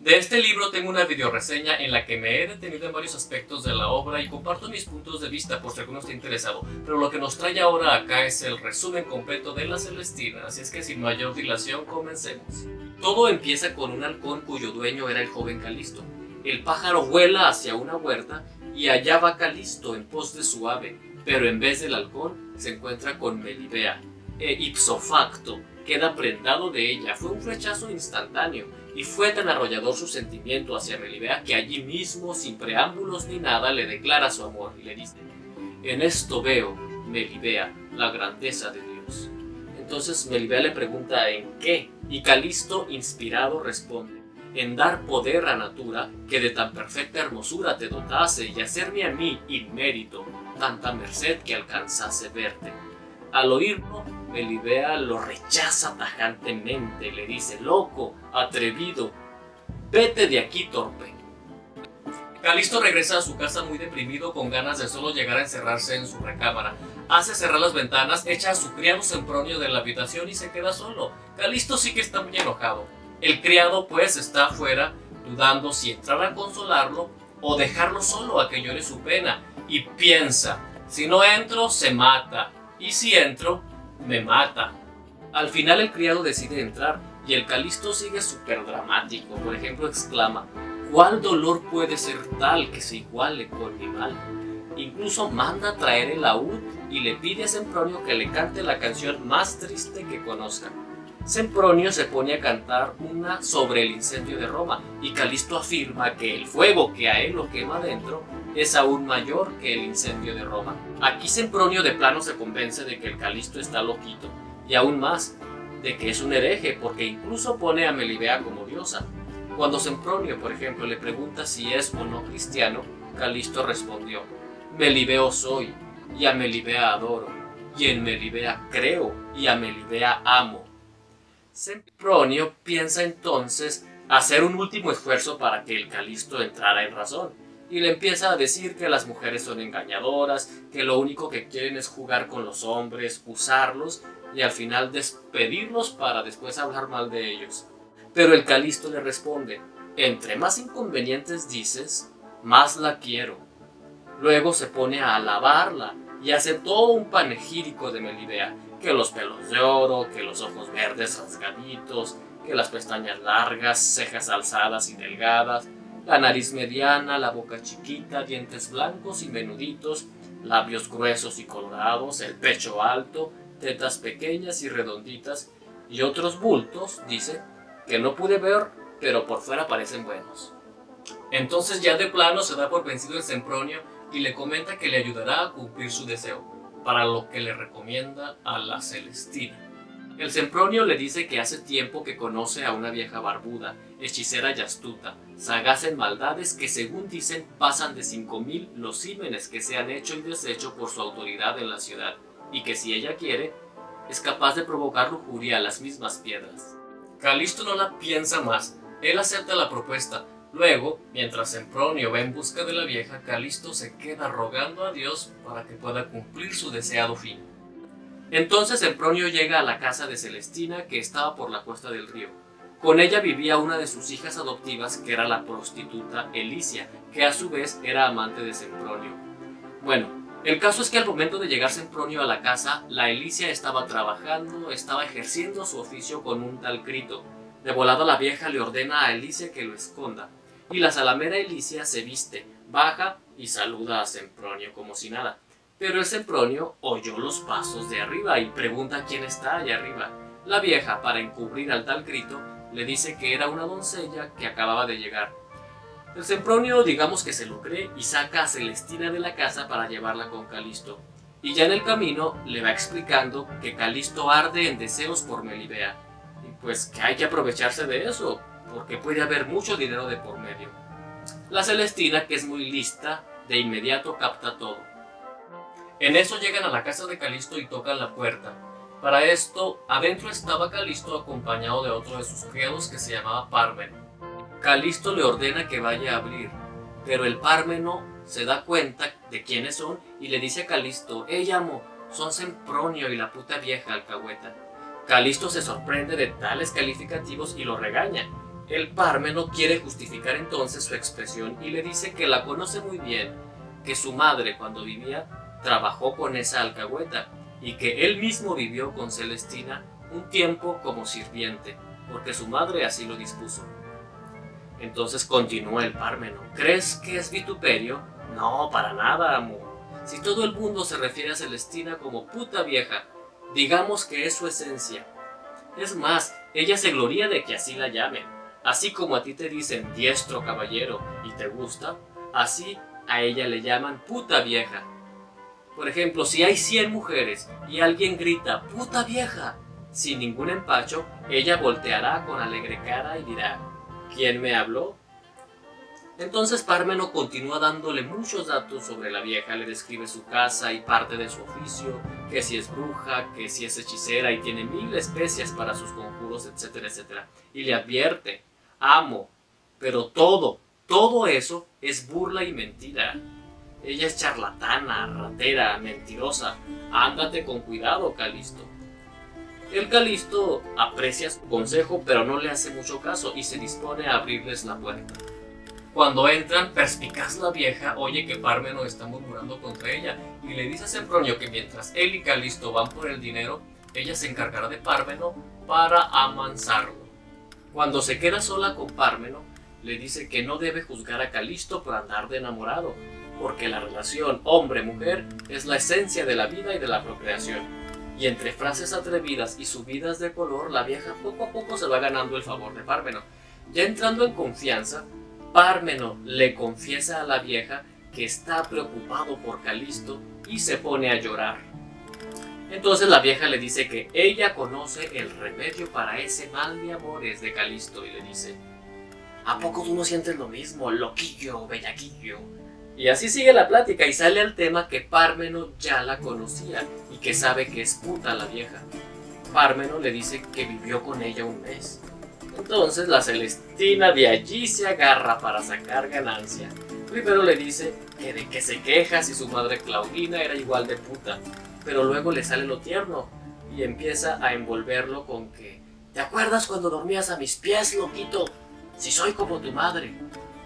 De este libro tengo una videoreseña en la que me he detenido en varios aspectos de la obra y comparto mis puntos de vista por si alguno está interesado, pero lo que nos trae ahora acá es el resumen completo de La Celestina, así es que sin mayor dilación comencemos. Todo empieza con un halcón cuyo dueño era el joven Calisto. El pájaro vuela hacia una huerta y allá va Calisto en pos de su ave, pero en vez del halcón se encuentra con Melibea, ipso facto queda prendado de ella. Fue un flechazo instantáneo y fue tan arrollador su sentimiento hacia Melibea que allí mismo, sin preámbulos ni nada, le declara su amor y le dice: en esto veo, Melibea, la grandeza de Dios. Entonces Melibea le pregunta ¿en qué? Y Calisto, inspirado, responde: en dar poder a natura que de tan perfecta hermosura te dotase y hacerme a mí, inmérito, tanta merced que alcanzase verte. Al oírlo, Melibea lo rechaza tajantemente, le dice: loco, atrevido, vete de aquí, torpe. Calisto regresa a su casa muy deprimido, con ganas de solo llegar a encerrarse en su recámara. Hace cerrar las ventanas, echa a su criado Sempronio de la habitación y se queda solo. Calisto sí que está muy enojado. El criado pues está afuera, dudando si entrar a consolarlo o dejarlo solo a que llore su pena, y piensa: si no entro, se mata, y si entro, me mata. Al final el criado decide entrar y el Calisto sigue súper dramático. Por ejemplo, exclama: ¿cuál dolor puede ser tal que se iguale con mi mal? Incluso manda traer el laúd y le pide a Sempronio que le cante la canción más triste que conozca. Sempronio se pone a cantar una sobre el incendio de Roma y Calisto afirma que el fuego que a él lo quema dentro es aún mayor que el incendio de Roma. Aquí Sempronio de plano se convence de que el Calisto está loquito, y aún más, de que es un hereje, porque incluso pone a Melibea como diosa. Cuando Sempronio, por ejemplo, le pregunta si es o no cristiano, Calisto respondió: Melibeo soy, y a Melibea adoro, y en Melibea creo, y a Melibea amo. Sempronio piensa entonces hacer un último esfuerzo para que el Calisto entrara en razón, y le empieza a decir que las mujeres son engañadoras, que lo único que quieren es jugar con los hombres, usarlos y al final despedirlos para después hablar mal de ellos. Pero el Calisto le responde: entre más inconvenientes dices, más la quiero. Luego se pone a alabarla y hace todo un panegírico de Melibea, que los pelos de oro, que los ojos verdes rasgaditos, que las pestañas largas, cejas alzadas y delgadas, la nariz mediana, la boca chiquita, dientes blancos y menuditos, labios gruesos y colorados, el pecho alto, tetas pequeñas y redonditas y otros bultos, dice, que no pude ver, pero por fuera parecen buenos. Entonces ya de plano se da por vencido el Sempronio y le comenta que le ayudará a cumplir su deseo, para lo que le recomienda a la Celestina. El Sempronio le dice que hace tiempo que conoce a una vieja barbuda, hechicera y astuta, sagaz en maldades que, según dicen, pasan de 5000 los crímenes que se han hecho y deshecho por su autoridad en la ciudad, y que si ella quiere, es capaz de provocar lujuria a las mismas piedras. Calisto no la piensa más, él acepta la propuesta. Luego, mientras Sempronio va en busca de la vieja, Calisto se queda rogando a Dios para que pueda cumplir su deseado fin. Entonces Sempronio llega a la casa de Celestina, que estaba por la costa del río. Con ella vivía una de sus hijas adoptivas, que era la prostituta Elicia, que a su vez era amante de Sempronio. Bueno, el caso es que al momento de llegar Sempronio a la casa, la Elicia estaba trabajando, estaba ejerciendo su oficio con un tal Crito. De volada la vieja le ordena a Elicia que lo esconda, y la zalamera Elicia se viste, baja y saluda a Sempronio como si nada. Pero el Sempronio oyó los pasos de arriba y pregunta quién está allá arriba. La vieja, para encubrir al tal Crito, le dice que era una doncella que acababa de llegar. El Sempronio, digamos que se lo cree y saca a Celestina de la casa para llevarla con Calisto. Y ya en el camino le va explicando que Calisto arde en deseos por Melibea. Y pues que hay que aprovecharse de eso, porque puede haber mucho dinero de por medio. La Celestina, que es muy lista, de inmediato capta todo. En eso llegan a la casa de Calisto y tocan la puerta. Para esto, adentro estaba Calisto acompañado de otro de sus criados que se llamaba Pármeno. Calisto le ordena que vaya a abrir, pero el Pármeno se da cuenta de quiénes son y le dice a Calisto: amo, son Sempronio y la puta vieja alcahueta. Calisto se sorprende de tales calificativos y lo regaña. El Pármeno quiere justificar entonces su expresión y le dice que la conoce muy bien, que su madre cuando vivía trabajó con esa alcahueta y que él mismo vivió con Celestina un tiempo como sirviente, porque su madre así lo dispuso. Entonces continúa el Pármeno. ¿Crees que es vituperio? No, para nada, amo. Si todo el mundo se refiere a Celestina como puta vieja, digamos que es su esencia. Es más, ella se gloria de que así la llamen. Así como a ti te dicen diestro caballero y te gusta, así a ella le llaman puta vieja. Por ejemplo, si hay 100 mujeres y alguien grita puta vieja, sin ningún empacho, ella volteará con alegre cara y dirá: ¿quién me habló? Entonces Pármeno continúa dándole muchos datos sobre la vieja, le describe su casa y parte de su oficio, que si es bruja, que si es hechicera y tiene 1000 especias para sus conjuros, etcétera, etcétera. Y le advierte: amo, pero todo eso es burla y mentira. Ella es charlatana, ratera, mentirosa. Ándate con cuidado, Calisto. El Calisto aprecia su consejo, pero no le hace mucho caso y se dispone a abrirles la puerta. Cuando entran, perspicaz la vieja oye que Pármeno está murmurando contra ella y le dice a Sempronio que mientras él y Calisto van por el dinero, ella se encargará de Pármeno para amansarlo. Cuando se queda sola con Pármeno, le dice que no debe juzgar a Calisto por andar de enamorado, porque la relación hombre-mujer es la esencia de la vida y de la procreación. Y entre frases atrevidas y subidas de color, la vieja poco a poco se va ganando el favor de Pármeno. Ya entrando en confianza, Pármeno le confiesa a la vieja que está preocupado por Calisto y se pone a llorar. Entonces la vieja le dice que ella conoce el remedio para ese mal de amores de Calisto y le dice: ¿a poco tú no sientes lo mismo, loquillo, bellaquillo? Y así sigue la plática y sale al tema que Pármeno ya la conocía y que sabe que es puta la vieja. Pármeno le dice que vivió con ella un mes. Entonces la Celestina de allí se agarra para sacar ganancia. Primero le dice que de que se queja si su madre Claudina era igual de puta, pero luego le sale lo tierno y empieza a envolverlo con que: ¿te acuerdas cuando dormías a mis pies, loquito? Si soy como tu madre.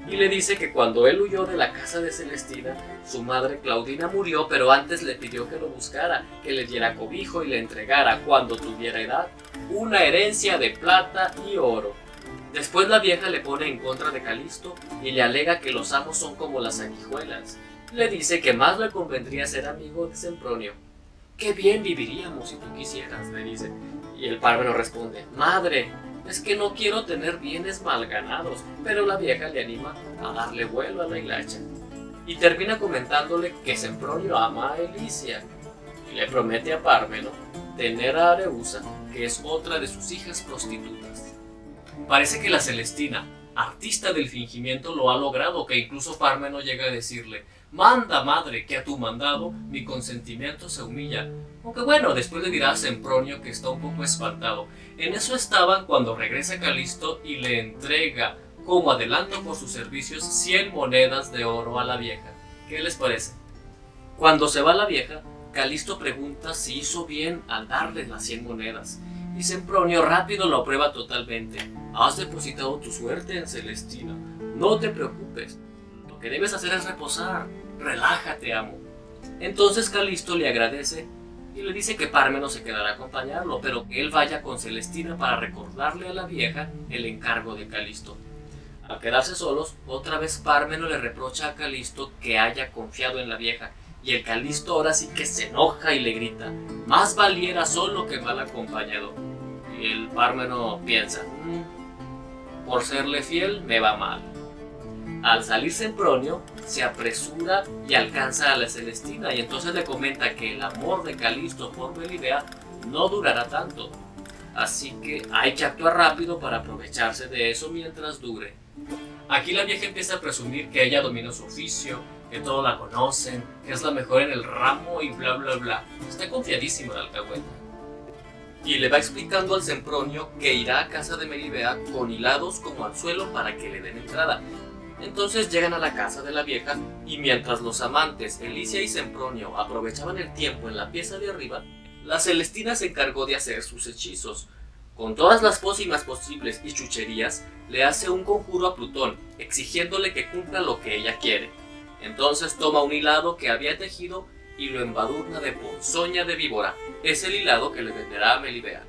Y le dice que cuando él huyó de la casa de Celestina, su madre Claudina murió, pero antes le pidió que lo buscara, que le diera cobijo y le entregara, cuando tuviera edad, una herencia de plata y oro. Después la vieja le pone en contra de Calisto y le alega que los amos son como las sanguijuelas. Le dice que más le convendría ser amigo de Sempronio. «Qué bien viviríamos si tú quisieras», le dice. Y el Pármeno responde: «Madre, es que no quiero tener bienes mal ganados», pero la vieja le anima a darle vuelo a la hilacha. Y termina comentándole que Sempronio ama a Elicia y le promete a Pármeno tener a Areusa, que es otra de sus hijas prostitutas. Parece que la Celestina, artista del fingimiento, lo ha logrado, que incluso Pármeno llega a decirle: «Manda, madre, que a tu mandado mi consentimiento se humilla». Aunque bueno, después le dirá a Sempronio que está un poco espantado. En eso estaban cuando regresa Calisto y le entrega como adelanto por sus servicios 100 monedas de oro a la vieja. ¿Qué les parece? Cuando se va la vieja, Calisto pregunta si hizo bien al darle las 100 monedas. Y Sempronio rápido lo aprueba totalmente. «Has depositado tu suerte en Celestina. No te preocupes. Lo que debes hacer es reposar. Relájate, amo». Entonces Calisto le agradece y le dice que Pármeno se quedará a acompañarlo, pero que él vaya con Celestina para recordarle a la vieja el encargo de Calisto. Al quedarse solos, otra vez Pármeno le reprocha a Calisto que haya confiado en la vieja, y el Calisto ahora sí que se enoja y le grita: «Más valiera solo que mal acompañado». Y el Pármeno piensa: por serle fiel me va mal. Al salir Sempronio, se apresura y alcanza a la Celestina, y entonces le comenta que el amor de Calisto por Melibea no durará tanto, así que hay que actuar rápido para aprovecharse de eso mientras dure. Aquí la vieja empieza a presumir que ella domina su oficio, que todos la conocen, que es la mejor en el ramo y bla bla bla. Está confiadísima la alcahueta. Y le va explicando al Sempronio que irá a casa de Melibea con hilados como anzuelo para que le den entrada. Entonces llegan a la casa de la vieja y mientras los amantes Elicia y Sempronio aprovechaban el tiempo en la pieza de arriba, la Celestina se encargó de hacer sus hechizos. Con todas las pócimas posibles y chucherías, le hace un conjuro a Plutón, exigiéndole que cumpla lo que ella quiere. Entonces toma un hilado que había tejido y lo embadurna de ponzoña de víbora. Es el hilado que le venderá a Melibea.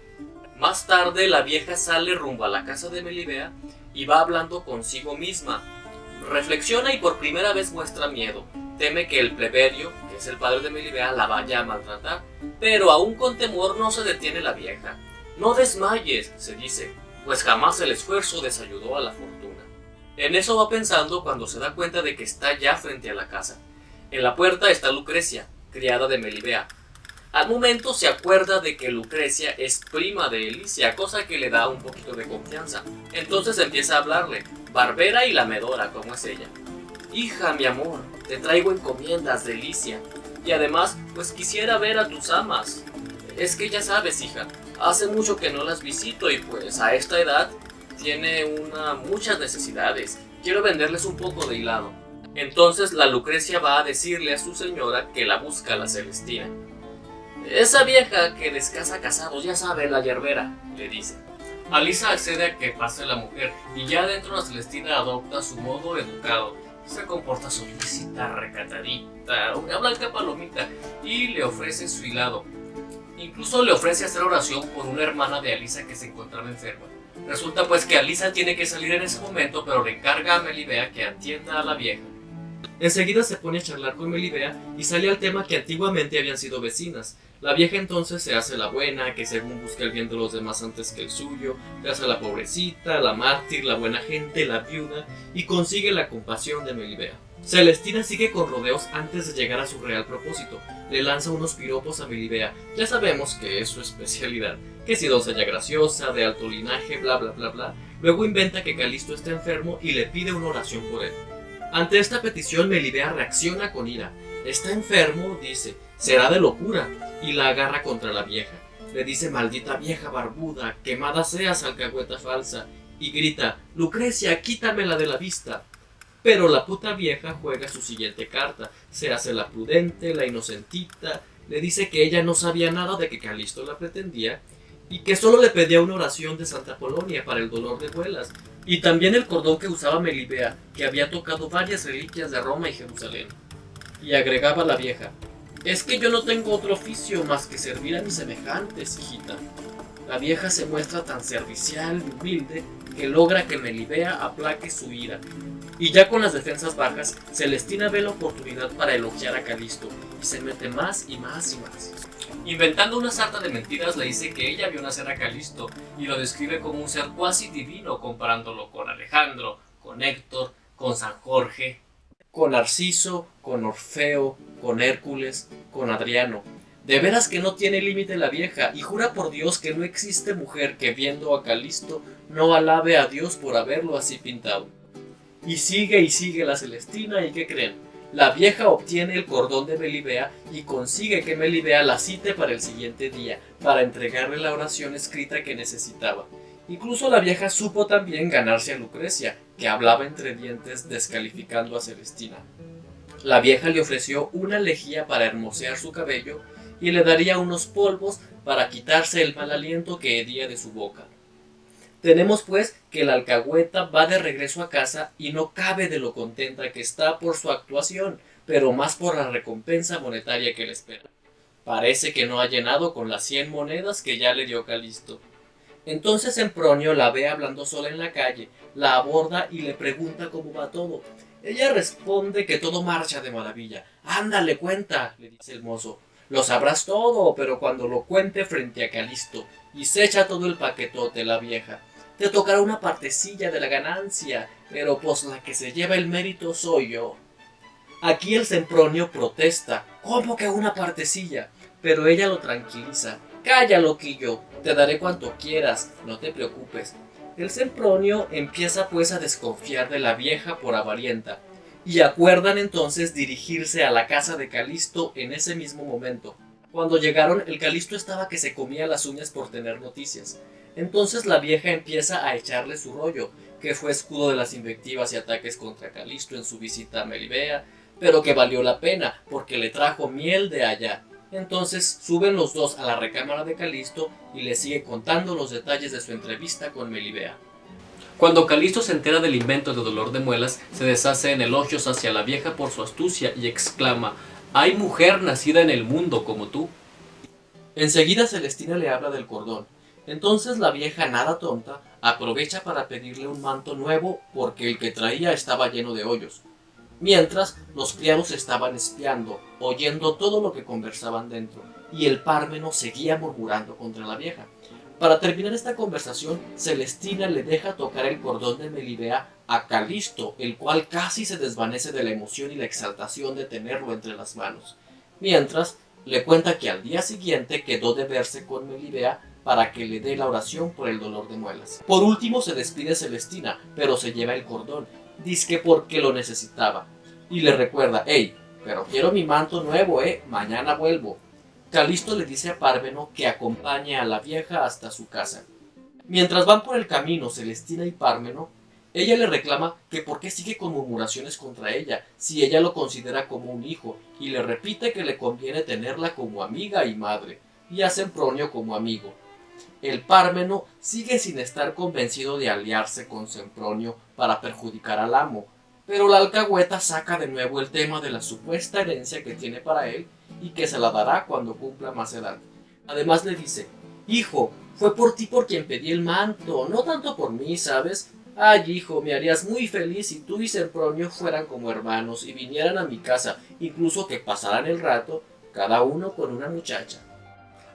Más tarde la vieja sale rumbo a la casa de Melibea y va hablando consigo misma. Reflexiona y por primera vez muestra miedo. Teme que el plebeyo, que es el padre de Melibea, la vaya a maltratar, pero aún con temor no se detiene la vieja. No desmayes, se dice, pues jamás el esfuerzo desayudó a la fortuna. En eso va pensando cuando se da cuenta de que está ya frente a la casa. En la puerta está Lucrecia, criada de Melibea. Al momento se acuerda de que Lucrecia es prima de Elicia, cosa que le da un poquito de confianza. Entonces empieza a hablarle, barbera y lamedora como es ella. Hija, mi amor, te traigo encomiendas de Elicia, y además, pues quisiera ver a tus amas. Es que ya sabes, hija, hace mucho que no las visito y pues a esta edad tiene muchas necesidades. Quiero venderles un poco de hilado. Entonces la Lucrecia va a decirle a su señora que la busca la Celestina. Esa vieja que descasa casados, ya sabe, la yerbera, le dice. Alisa accede a que pase la mujer y ya dentro la Celestina adopta su modo educado. Se comporta solícita, recatadita, una blanca palomita y le ofrece su hilado. Incluso le ofrece hacer oración por una hermana de Alisa que se encontraba enferma. Resulta pues que Alisa tiene que salir en ese momento, pero le encarga a Melibea que atienda a la vieja. Enseguida se pone a charlar con Melibea y sale al tema que antiguamente habían sido vecinas. La vieja entonces se hace la buena, que según busca el bien de los demás antes que el suyo, se hace la pobrecita, la mártir, la buena gente, la viuda, y consigue la compasión de Melibea. Celestina sigue con rodeos antes de llegar a su real propósito. Le lanza unos piropos a Melibea, ya sabemos que es su especialidad, que si doncella graciosa, de alto linaje, bla bla bla bla. Luego inventa que Calisto está enfermo y le pide una oración por él. Ante esta petición Melibea reacciona con ira. Está enfermo, dice, será de locura, y la agarra contra la vieja. Le dice, maldita vieja barbuda, quemada seas, alcahueta falsa, y grita, Lucrecia, quítamela de la vista. Pero la puta vieja juega su siguiente carta, se hace la prudente, la inocentita, le dice que ella no sabía nada de que Calisto la pretendía, y que solo le pedía una oración de Santa Polonia para el dolor de muelas, y también el cordón que usaba Melibea, que había tocado varias reliquias de Roma y Jerusalén. Y agregaba la vieja, es que yo no tengo otro oficio más que servir a mis semejantes, hijita. La vieja se muestra tan servicial y humilde que logra que Melibea aplaque su ira. Y ya con las defensas bajas, Celestina ve la oportunidad para elogiar a Calisto y se mete más y más y más. Inventando una sarta de mentiras le dice que ella vio nacer a Calisto y lo describe como un ser cuasi divino comparándolo con Alejandro, con Héctor, con San Jorge, con Narciso, con Orfeo, con Hércules, con Adriano. De veras que no tiene límite la vieja y jura por Dios que no existe mujer que viendo a Calisto no alabe a Dios por haberlo así pintado. Y sigue la Celestina y ¿qué creen? La vieja obtiene el cordón de Melibea y consigue que Melibea la cite para el siguiente día, para entregarle la oración escrita que necesitaba. Incluso la vieja supo también ganarse a Lucrecia, que hablaba entre dientes descalificando a Celestina. La vieja le ofreció una lejía para hermosear su cabello y le daría unos polvos para quitarse el mal aliento que hedía de su boca. Tenemos pues que la alcahueta va de regreso a casa y no cabe de lo contenta que está por su actuación, pero más por la recompensa monetaria que le espera. Parece que no ha llenado con las 100 monedas que ya le dio Calisto. Entonces Sempronio la ve hablando sola en la calle, la aborda y le pregunta cómo va todo. Ella responde que todo marcha de maravilla. «Ándale, cuenta», le dice el mozo. «Lo sabrás todo, pero cuando lo cuente frente a Calisto y se echa todo el paquetote la vieja, te tocará una partecilla de la ganancia, pero pues la que se lleva el mérito soy yo». Aquí el Sempronio protesta. «¿Cómo que una partecilla?». Pero ella lo tranquiliza. «Calla, loquillo, te daré cuanto quieras, no te preocupes». El Sempronio empieza pues a desconfiar de la vieja por avarienta, y acuerdan entonces dirigirse a la casa de Calisto en ese mismo momento. Cuando llegaron, el Calisto estaba que se comía las uñas por tener noticias. Entonces la vieja empieza a echarle su rollo, que fue escudo de las invectivas y ataques contra Calisto en su visita a Melibea, pero que valió la pena porque le trajo miel de allá. Entonces suben los dos a la recámara de Calisto y le sigue contando los detalles de su entrevista con Melibea. Cuando Calisto se entera del invento de dolor de muelas, se deshace en elogios hacia la vieja por su astucia y exclama: «¡Hay mujer nacida en el mundo como tú!». Enseguida Celestina le habla del cordón. Entonces la vieja, nada tonta, aprovecha para pedirle un manto nuevo porque el que traía estaba lleno de hoyos. Mientras, los criados estaban espiando, oyendo todo lo que conversaban dentro, y el Pármeno seguía murmurando contra la vieja. Para terminar esta conversación, Celestina le deja tocar el cordón de Melibea a Calisto, el cual casi se desvanece de la emoción y la exaltación de tenerlo entre las manos. Mientras, le cuenta que al día siguiente quedó de verse con Melibea para que le dé la oración por el dolor de muelas. Por último se despide Celestina, pero se lleva el cordón, dizque porque lo necesitaba, y le recuerda: «Hey, pero quiero mi manto nuevo, mañana vuelvo». Calisto le dice a Pármeno que acompañe a la vieja hasta su casa. Mientras van por el camino Celestina y Pármeno, ella le reclama que por qué sigue con murmuraciones contra ella, si ella lo considera como un hijo, y le repite que le conviene tenerla como amiga y madre, y a Sempronio como amigo. El Pármeno sigue sin estar convencido de aliarse con Sempronio para perjudicar al amo, pero la alcahueta saca de nuevo el tema de la supuesta herencia que tiene para él y que se la dará cuando cumpla más edad. Además le dice: «Hijo, fue por ti por quien pedí el manto, no tanto por mí, ¿sabes? Ay, hijo, me harías muy feliz si tú y Sempronio fueran como hermanos y vinieran a mi casa, incluso que pasaran el rato, cada uno con una muchacha».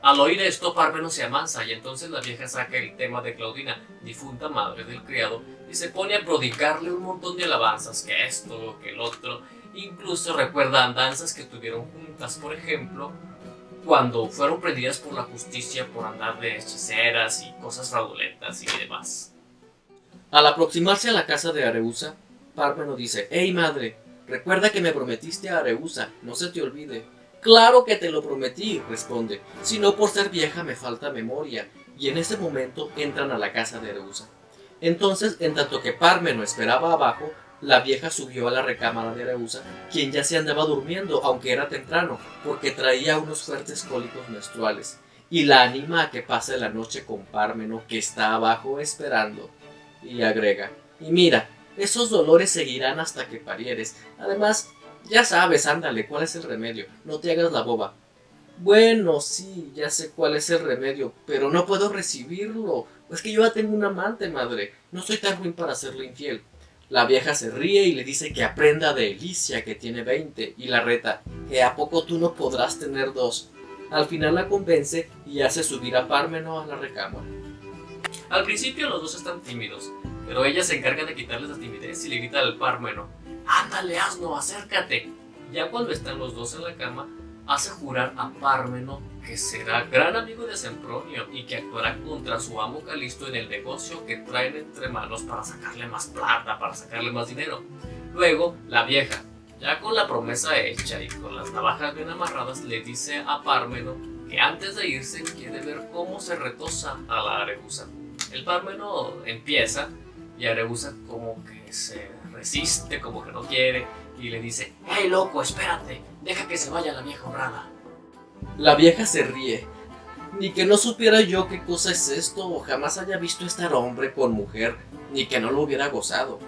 Al oír esto, Pármeno se amansa y entonces la vieja saca el tema de Claudina, difunta madre del criado, y se pone a prodigarle un montón de alabanzas, que esto, que el otro. Incluso recuerda andanzas que tuvieron juntas, por ejemplo, cuando fueron prendidas por la justicia por andar de hechiceras y cosas fraudulentas y demás. Al aproximarse a la casa de Areusa, Pármeno dice: «Hey madre, recuerda que me prometiste a Areusa, no se te olvide». «Claro que te lo prometí», responde, «si no por ser vieja me falta memoria», y en ese momento entran a la casa de Areusa. Entonces, en tanto que Pármeno esperaba abajo, la vieja subió a la recámara de Areusa, quien ya se andaba durmiendo, aunque era temprano, porque traía unos fuertes cólicos menstruales, y la anima a que pase la noche con Pármeno, que está abajo esperando, y agrega: «Y mira, esos dolores seguirán hasta que parieres, además, ya sabes, ándale, ¿cuál es el remedio? No te hagas la boba». «Bueno, sí, ya sé cuál es el remedio, pero no puedo recibirlo. Es que yo ya tengo un amante, madre. No soy tan ruin para serle infiel». La vieja se ríe y le dice que aprenda de Elicia, que tiene 20, y la reta: «¿Que a poco tú no podrás tener 2? Al final la convence y hace subir a Pármeno a la recámara. Al principio los dos están tímidos, pero ella se encarga de quitarles la timidez y le grita al Pármeno: «¡Ándale, asno, acércate!». Ya cuando están los dos en la cama, hace jurar a Pármeno que será gran amigo de Sempronio y que actuará contra su amo Calisto en el negocio que traen entre manos para sacarle más plata, para sacarle más dinero. Luego, la vieja, ya con la promesa hecha y con las navajas bien amarradas, le dice a Pármeno que antes de irse quiere ver cómo se retosa a la Areusa. El Pármeno empieza y Areusa como que se resiste, como que no quiere, y le dice: «¡Hey, loco, espérate! Deja que se vaya la vieja honrada». La vieja se ríe. «Ni que no supiera yo qué cosa es esto, o jamás haya visto estar hombre con mujer, ni que no lo hubiera gozado».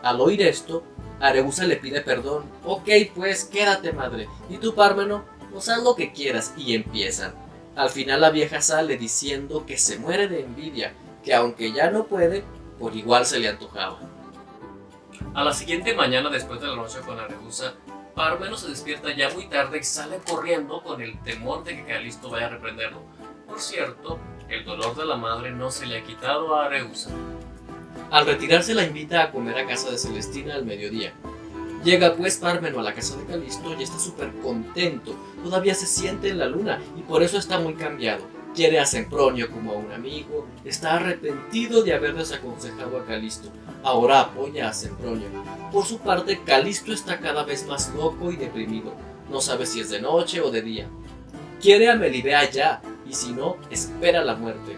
Al oír esto, Areusa le pide perdón. «Ok, pues, quédate, madre, y tú, Pármeno, pues haz lo que quieras», y empiezan. Al final la vieja sale diciendo que se muere de envidia, que aunque ya no puede, por igual se le antojaba. A la siguiente mañana, después de la noche con Areusa, Pármeno se despierta ya muy tarde y sale corriendo con el temor de que Calisto vaya a reprenderlo. Por cierto, el dolor de la madre no se le ha quitado a Areusa. Al retirarse la invita a comer a casa de Celestina al mediodía. Llega pues Pármeno a la casa de Calisto y está súper contento, todavía se siente en la luna y por eso está muy cambiado. Quiere a Sempronio como a un amigo, está arrepentido de haber desaconsejado a Calisto, ahora apoya a Sempronio. Por su parte, Calisto está cada vez más loco y deprimido, no sabe si es de noche o de día. Quiere a Melibea ya, y si no, espera la muerte,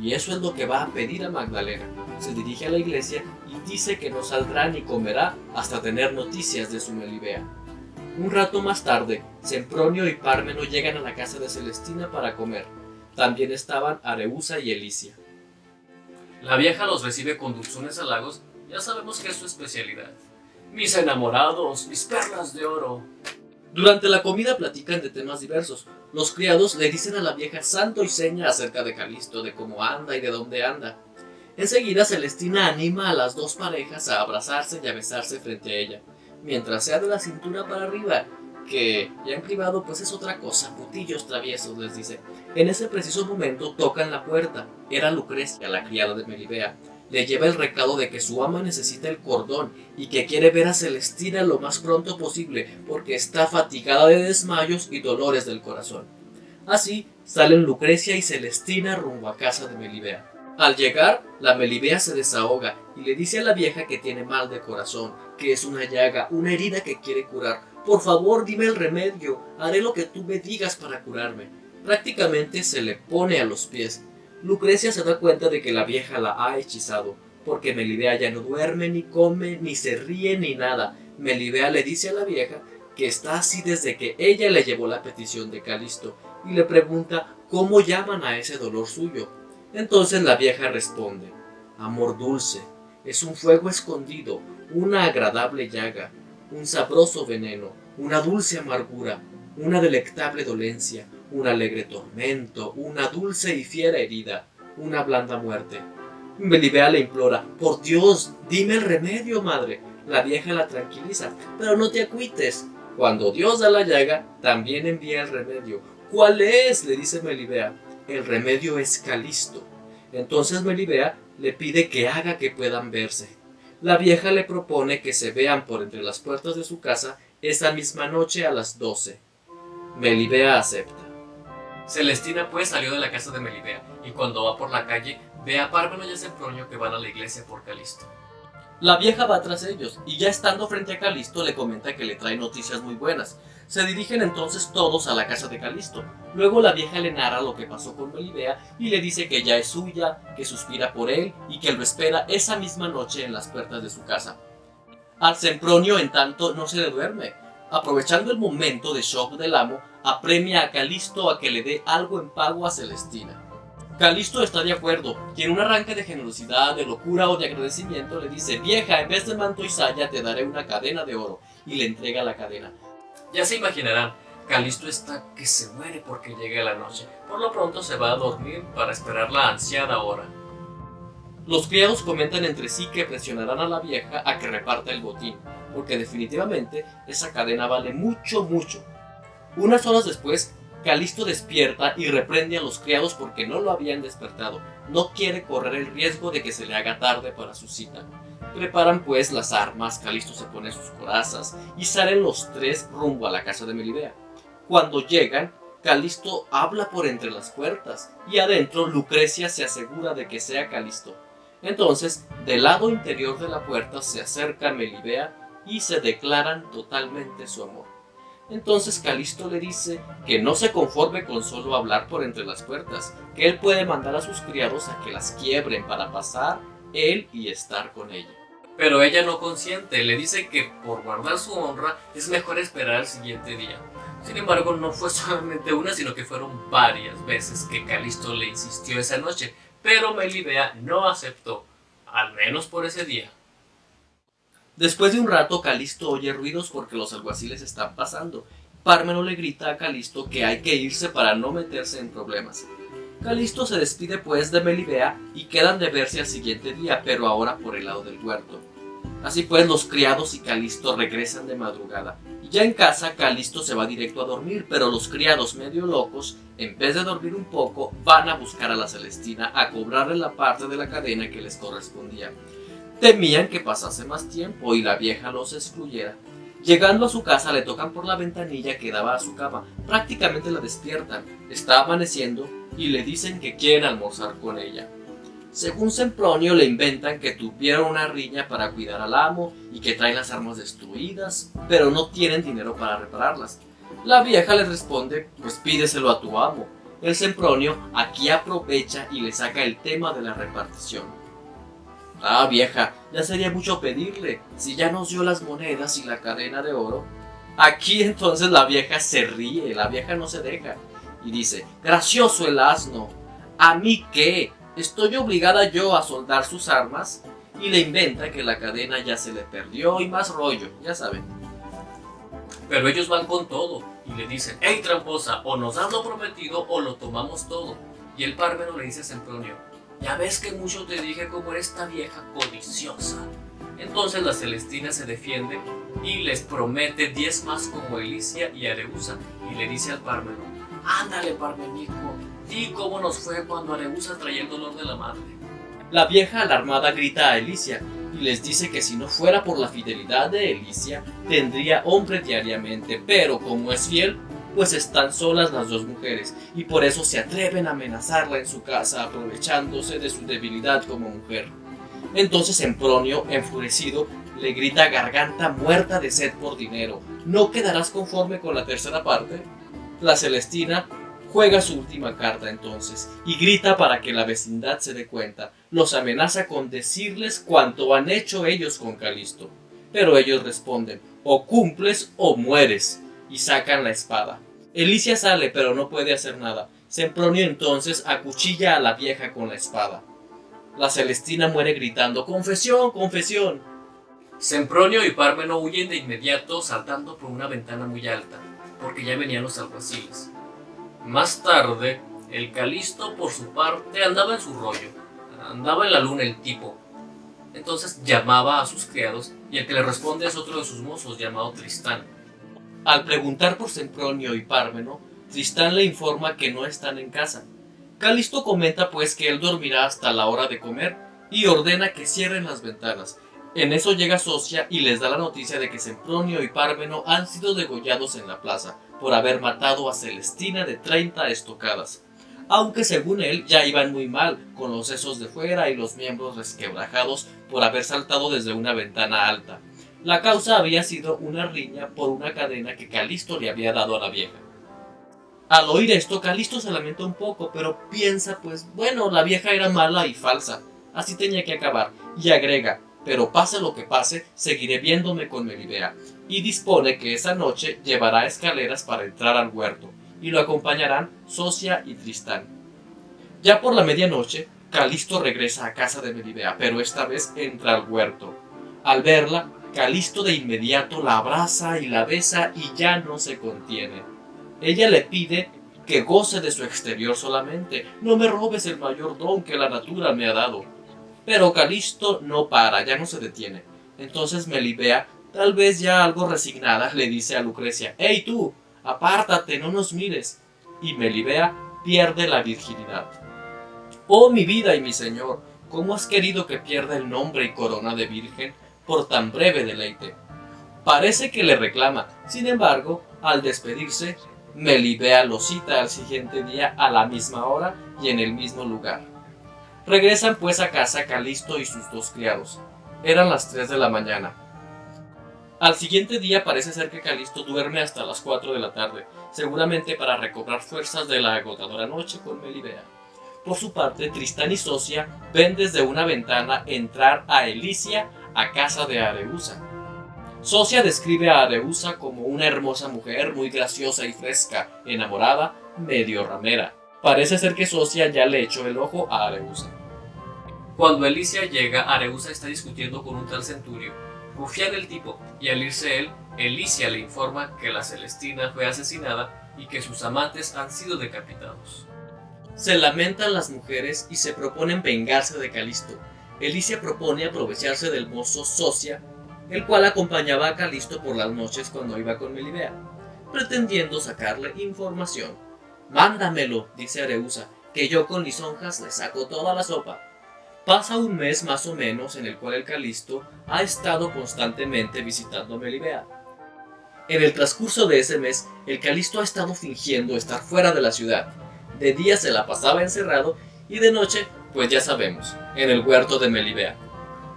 y eso es lo que va a pedir a Magdalena. Se dirige a la iglesia y dice que no saldrá ni comerá hasta tener noticias de su Melibea. Un rato más tarde, Sempronio y Pármeno llegan a la casa de Celestina para comer. También estaban Areusa y Elicia. La vieja los recibe con dulzones halagos, ya sabemos que es su especialidad. Mis enamorados, mis perlas de oro. Durante la comida platican de temas diversos. Los criados le dicen a la vieja santo y seña acerca de Calisto, de cómo anda y de dónde anda. Enseguida Celestina anima a las dos parejas a abrazarse y a besarse frente a ella, mientras sea de la cintura para arriba, que ya en privado pues es otra cosa, putillos traviesos les dice. En ese preciso momento tocan la puerta. Era Lucrecia, la criada de Melibea. Le lleva el recado de que su ama necesita el cordón y que quiere ver a Celestina lo más pronto posible porque está fatigada de desmayos y dolores del corazón. Así salen Lucrecia y Celestina rumbo a casa de Melibea. Al llegar, la Melibea se desahoga y le dice a la vieja que tiene mal de corazón, que es una llaga, una herida que quiere curar. Por favor, dime el remedio, haré lo que tú me digas para curarme. Prácticamente se le pone a los pies. Lucrecia se da cuenta de que la vieja la ha hechizado, porque Melibea ya no duerme, ni come, ni se ríe, ni nada. Melibea le dice a la vieja que está así desde que ella le llevó la petición de Calisto, y le pregunta cómo llaman a ese dolor suyo. Entonces la vieja responde: amor dulce, es un fuego escondido, una agradable llaga, un sabroso veneno, una dulce amargura, una delectable dolencia, un alegre tormento, una dulce y fiera herida, una blanda muerte. Melibea le implora: por Dios, dime el remedio, madre. La vieja la tranquiliza: pero no te agüites. Cuando Dios da la llaga, también envía el remedio. ¿Cuál es?, le dice Melibea. El remedio es Calisto. Entonces Melibea le pide que haga que puedan verse. La vieja le propone que se vean por entre las puertas de su casa esa misma noche a las 12. Melibea acepta. Celestina pues salió de la casa de Melibea, y cuando va por la calle ve a Pármeno y a Sempronio que van a la iglesia por Calisto. La vieja va tras ellos, y ya estando frente a Calisto le comenta que le trae noticias muy buenas. Se dirigen entonces todos a la casa de Calisto. Luego la vieja le narra lo que pasó con Melibea y le dice que ya es suya, que suspira por él y que lo espera esa misma noche en las puertas de su casa. Al Sempronio, en tanto, no se le duerme. Aprovechando el momento de shock del amo, apremia a Calisto a que le dé algo en pago a Celestina. Calisto está de acuerdo, y en un arranque de generosidad, de locura o de agradecimiento le dice: vieja, en vez de manto y saya te daré una cadena de oro, y le entrega la cadena. Ya se imaginarán, Calisto está que se muere porque llegue la noche. Por lo pronto se va a dormir para esperar la ansiada hora. Los criados comentan entre sí que presionarán a la vieja a que reparta el botín, porque definitivamente esa cadena vale mucho, mucho. Unas horas después, Calisto despierta y reprende a los criados porque no lo habían despertado. No quiere correr el riesgo de que se le haga tarde para su cita. Preparan pues las armas, Calisto se pone sus corazas y salen los tres rumbo a la casa de Melibea. Cuando llegan, Calisto habla por entre las puertas y adentro Lucrecia se asegura de que sea Calisto. Entonces, del lado interior de la puerta se acerca Melibea y se declaran totalmente su amor. Entonces Calisto le dice que no se conforme con solo hablar por entre las puertas, que él puede mandar a sus criados a que las quiebren para pasar él y estar con ella. Pero ella no consiente, le dice que por guardar su honra es mejor esperar al siguiente día. Sin embargo, no fue solamente una, sino que fueron varias veces que Calisto le insistió esa noche, pero Melibea no aceptó, al menos por ese día. Después de un rato, Calisto oye ruidos porque los alguaciles están pasando. Pármeno le grita a Calisto que hay que irse para no meterse en problemas. Calisto se despide pues de Melibea y quedan de verse al siguiente día, pero ahora por el lado del huerto. Así pues, los criados y Calisto regresan de madrugada. Y ya en casa, Calisto se va directo a dormir, pero los criados, medio locos, en vez de dormir un poco, van a buscar a la Celestina a cobrarle la parte de la cadena que les correspondía. Temían que pasase más tiempo y la vieja los excluyera. Llegando a su casa, le tocan por la ventanilla que daba a su cama. Prácticamente la despiertan. Está amaneciendo y le dicen que quieren almorzar con ella. Según Sempronio, le inventan que tuvieron una riña para cuidar al amo y que traen las armas destruidas, pero no tienen dinero para repararlas. La vieja le responde: pues pídeselo a tu amo. El Sempronio aquí aprovecha y le saca el tema de la repartición. Ah, vieja, ya sería mucho pedirle, si ya nos dio las monedas y la cadena de oro. Aquí entonces la vieja se ríe, la vieja no se deja y dice: gracioso el asno, ¿a mí qué? ¿Estoy obligada yo a soldar sus armas? Y le inventa que la cadena ya se le perdió y más rollo, ya saben. Pero ellos van con todo y le dicen: hey tramposa, o nos das lo prometido o lo tomamos todo. Y el Pármeno le dice a Sempronio: ya ves que mucho te dije como era esta vieja codiciosa. Entonces la Celestina se defiende y les promete 10 más como Elicia y Areusa, y le dice al Pármeno: ándale Parmenico, di cómo nos fue cuando Areusa traía el dolor de la madre. La vieja alarmada grita a Elicia y les dice que si no fuera por la fidelidad de Elicia, tendría hombre diariamente, pero como es fiel, pues están solas las dos mujeres, y por eso se atreven a amenazarla en su casa, aprovechándose de su debilidad como mujer. Entonces Sempronio, enfurecido, le grita a Garganta muerta de sed por dinero: ¿no quedarás conforme con la tercera parte? La Celestina juega su última carta entonces y grita para que la vecindad se dé cuenta. Los amenaza con decirles cuánto han hecho ellos con Calisto. Pero ellos responden: o cumples o mueres, y sacan la espada. Elicia sale, pero no puede hacer nada. Sempronio entonces acuchilla a la vieja con la espada. La Celestina muere gritando: ¡confesión, confesión! Sempronio y Pármeno huyen de inmediato saltando por una ventana muy alta, porque ya venían los alguaciles. Más tarde, el Calisto por su parte andaba en su rollo, andaba en la luna el tipo. Entonces llamaba a sus criados y el que le responde es otro de sus mozos llamado Tristán. Al preguntar por Sempronio y Pármeno, Tristán le informa que no están en casa. Calisto comenta pues que él dormirá hasta la hora de comer y ordena que cierren las ventanas. En eso llega Socia y les da la noticia de que Sempronio y Pármeno han sido degollados en la plaza por haber matado a Celestina de 30 estocadas, aunque según él ya iban muy mal, con los sesos de fuera y los miembros resquebrajados por haber saltado desde una ventana alta. La causa había sido una riña por una cadena que Calisto le había dado a la vieja. Al oír esto, Calisto se lamenta un poco, pero piensa pues, bueno, la vieja era mala y falsa, así tenía que acabar, y agrega: pero pase lo que pase, seguiré viéndome con Melibea, y dispone que esa noche llevará escaleras para entrar al huerto, y lo acompañarán Socia y Tristán. Ya por la medianoche, Calisto regresa a casa de Melibea, pero esta vez entra al huerto. Al verla, Calisto de inmediato la abraza y la besa y ya no se contiene. Ella le pide que goce de su exterior solamente: no me robes el mayor don que la natura me ha dado. Pero Calisto no para, ya no se detiene. Entonces Melibea, tal vez ya algo resignada, le dice a Lucrecia: ¡hey tú! ¡Apártate, no nos mires! Y Melibea pierde la virginidad. ¡Oh mi vida y mi señor! ¿Cómo has querido que pierda el nombre y corona de virgen por tan breve deleite? Parece que le reclama. Sin embargo, al despedirse, Melibea lo cita al siguiente día a la misma hora y en el mismo lugar. Regresan pues a casa Calisto y sus dos criados. Eran las 3 de la mañana. Al siguiente día parece ser que Calisto duerme hasta las 4 de la tarde, seguramente para recobrar fuerzas de la agotadora noche con Melibea. Por su parte, Tristán y Socia ven desde una ventana entrar a Elicia a casa de Areusa. Socia describe a Areusa como una hermosa mujer muy graciosa y fresca, enamorada, medio ramera. Parece ser que Socia ya le echó el ojo a Areusa. Cuando Elicia llega, Areusa está discutiendo con un tal Centurio, rufián el tipo, y al irse él, Elicia le informa que la Celestina fue asesinada y que sus amantes han sido decapitados. Se lamentan las mujeres y se proponen vengarse de Calisto. Elicia propone aprovecharse del mozo Socia, el cual acompañaba a Calisto por las noches cuando iba con Melibea, pretendiendo sacarle información. «Mándamelo», dice Areusa, «que yo con lisonjas le saco toda la sopa». Pasa un mes más o menos en el cual el Calisto ha estado constantemente visitando a Melibea. En el transcurso de ese mes, el Calisto ha estado fingiendo estar fuera de la ciudad. De día se la pasaba encerrado y de noche, pues ya sabemos, en el huerto de Melibea.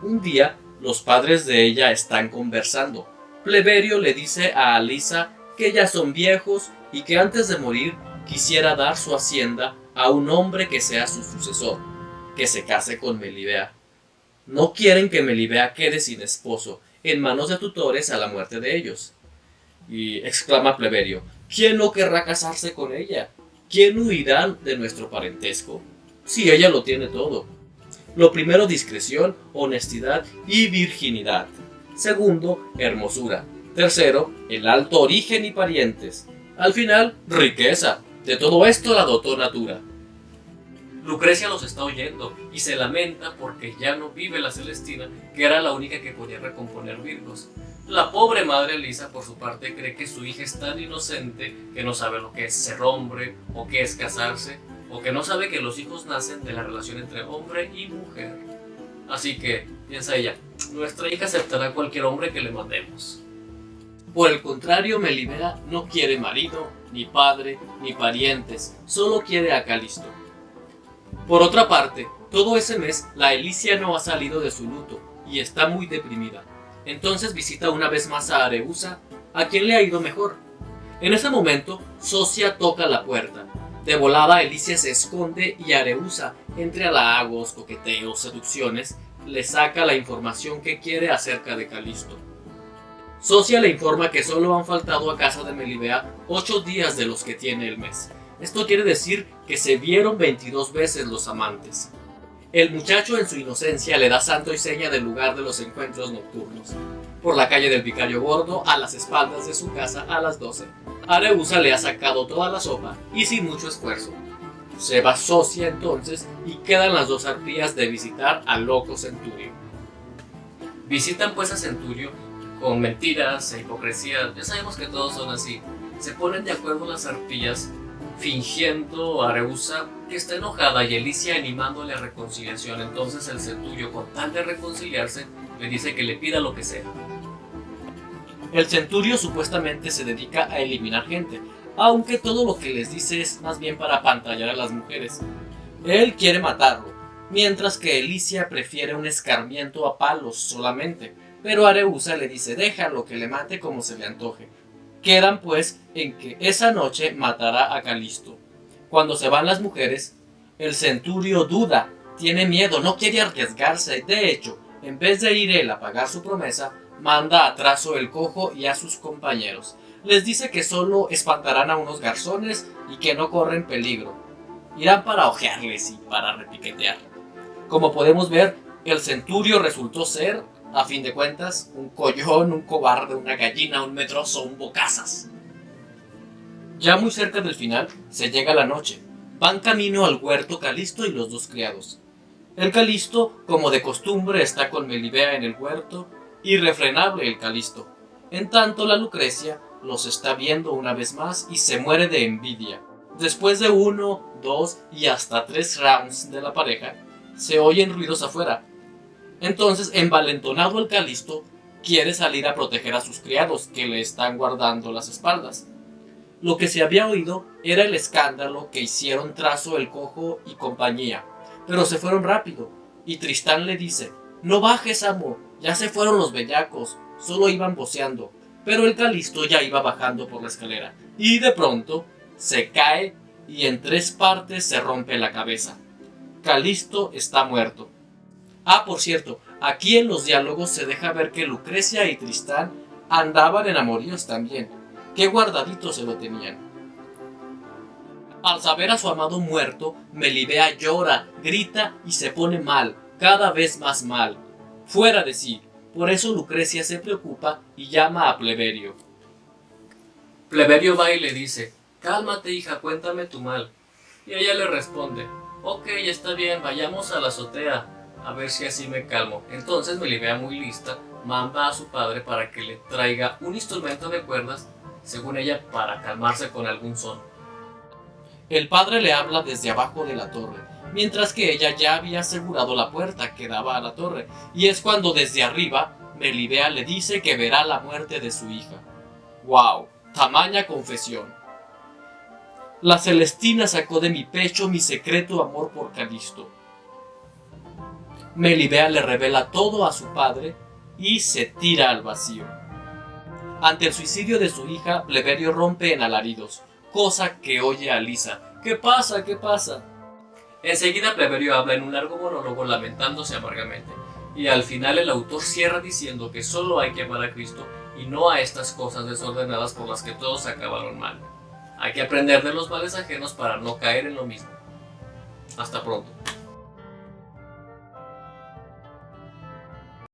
Un día, los padres de ella están conversando. Pleberio le dice a Alisa que ya son viejos y que antes de morir quisiera dar su hacienda a un hombre que sea su sucesor, que se case con Melibea. No quieren que Melibea quede sin esposo, en manos de tutores a la muerte de ellos. Y exclama Pleberio: ¿quién no querrá casarse con ella? ¿Quién huirá de nuestro parentesco? Si ella lo tiene todo. Lo primero, discreción, honestidad y virginidad. Segundo, hermosura. Tercero, el alto origen y parientes. Al final, riqueza. De todo esto la dotó Natura. Lucrecia los está oyendo y se lamenta porque ya no vive la Celestina, que era la única que podía recomponer Virgos. La pobre madre Elisa, por su parte, cree que su hija es tan inocente que no sabe lo que es ser hombre, o qué es casarse, o que no sabe que los hijos nacen de la relación entre hombre y mujer. Así que, piensa ella, nuestra hija aceptará cualquier hombre que le mandemos. Por el contrario, Melibea no quiere marido, ni padre, ni parientes, solo quiere a Calisto. Por otra parte, todo ese mes la Elicia no ha salido de su luto y está muy deprimida. Entonces visita una vez más a Areusa, a quien le ha ido mejor. En ese momento, Socia toca la puerta. De volada, Elicia se esconde y Areusa, entre halagos, coqueteos, seducciones, le saca la información que quiere acerca de Calisto. Socia le informa que solo han faltado a casa de Melibea 8 días de los que tiene el mes. Esto quiere decir que se vieron 22 veces los amantes. El muchacho, en su inocencia, le da santo y seña del lugar de los encuentros nocturnos. Por la calle del Vicario Gordo, a las espaldas de su casa, a las 12. Areusa le ha sacado toda la sopa y sin mucho esfuerzo. Se va Socia entonces y quedan las dos arpías de visitar al loco Centurio. Visitan pues a Centurio con mentiras e hipocresía. Ya sabemos que todos son así. Se ponen de acuerdo las arpías, fingiendo a Areusa que está enojada y Elicia animándole a reconciliación. Entonces el Centurio, con tal de reconciliarse, le dice que le pida lo que sea. El Centurio supuestamente se dedica a eliminar gente, aunque todo lo que les dice es más bien para apantallar a las mujeres. Él quiere matarlo, mientras que Elicia prefiere un escarmiento a palos solamente, pero Areusa le dice déjalo que le mate como se le antoje. Quedan pues en que esa noche matará a Calisto. Cuando se van las mujeres, el Centurio duda, tiene miedo, no quiere arriesgarse. De hecho, en vez de ir él a pagar su promesa, manda a Traso el Cojo y a sus compañeros. Les dice que solo espantarán a unos garzones y que no corren peligro. Irán para ojearles y para repiquetear. Como podemos ver, el Centurio resultó ser, a fin de cuentas, un collón, un cobarde, una gallina, un medroso, un bocazas. Ya muy cerca del final, se llega la noche. Van camino al huerto Calisto y los dos criados. El Calisto, como de costumbre, está con Melibea en el huerto, irrefrenable el Calisto. En tanto, la Lucrecia los está viendo una vez más y se muere de envidia. Después de 1, 2 y hasta 3 rounds de la pareja, se oyen ruidos afuera. Entonces, envalentonado el Calisto, quiere salir a proteger a sus criados, que le están guardando las espaldas. Lo que se había oído era el escándalo que hicieron Traso el Cojo y compañía, pero se fueron rápido, y Tristán le dice: no bajes, amo, ya se fueron los bellacos, solo iban voceando. Pero el Calisto ya iba bajando por la escalera, y de pronto se cae y en 3 partes se rompe la cabeza. Calisto está muerto. Por cierto, aquí en los diálogos se deja ver que Lucrecia y Tristán andaban en amoríos también. Qué guardadito se lo tenían. Al saber a su amado muerto, Melibea llora, grita y se pone mal, cada vez más mal, fuera de sí. Por eso Lucrecia se preocupa y llama a Pleberio. Pleberio va y le dice: cálmate, hija, cuéntame tu mal. Y ella le responde: ok, está bien, vayamos a la azotea, a ver si así me calmo. Entonces Melibea, muy lista, manda a su padre para que le traiga un instrumento de cuerdas, según ella, para calmarse con algún son. El padre le habla desde abajo de la torre, mientras que ella ya había asegurado la puerta que daba a la torre, y es cuando desde arriba Melibea le dice que verá la muerte de su hija. ¡Wow! Tamaña confesión. La Celestina sacó de mi pecho mi secreto amor por Calisto. Melibea le revela todo a su padre y se tira al vacío. Ante el suicidio de su hija, Pleberio rompe en alaridos, cosa que oye Alisa. ¿Qué pasa? ¿Qué pasa? Enseguida Pleberio habla en un largo monólogo lamentándose amargamente, y al final el autor cierra diciendo que solo hay que amar a Cristo y no a estas cosas desordenadas por las que todos acabaron mal. Hay que aprender de los males ajenos para no caer en lo mismo. Hasta pronto.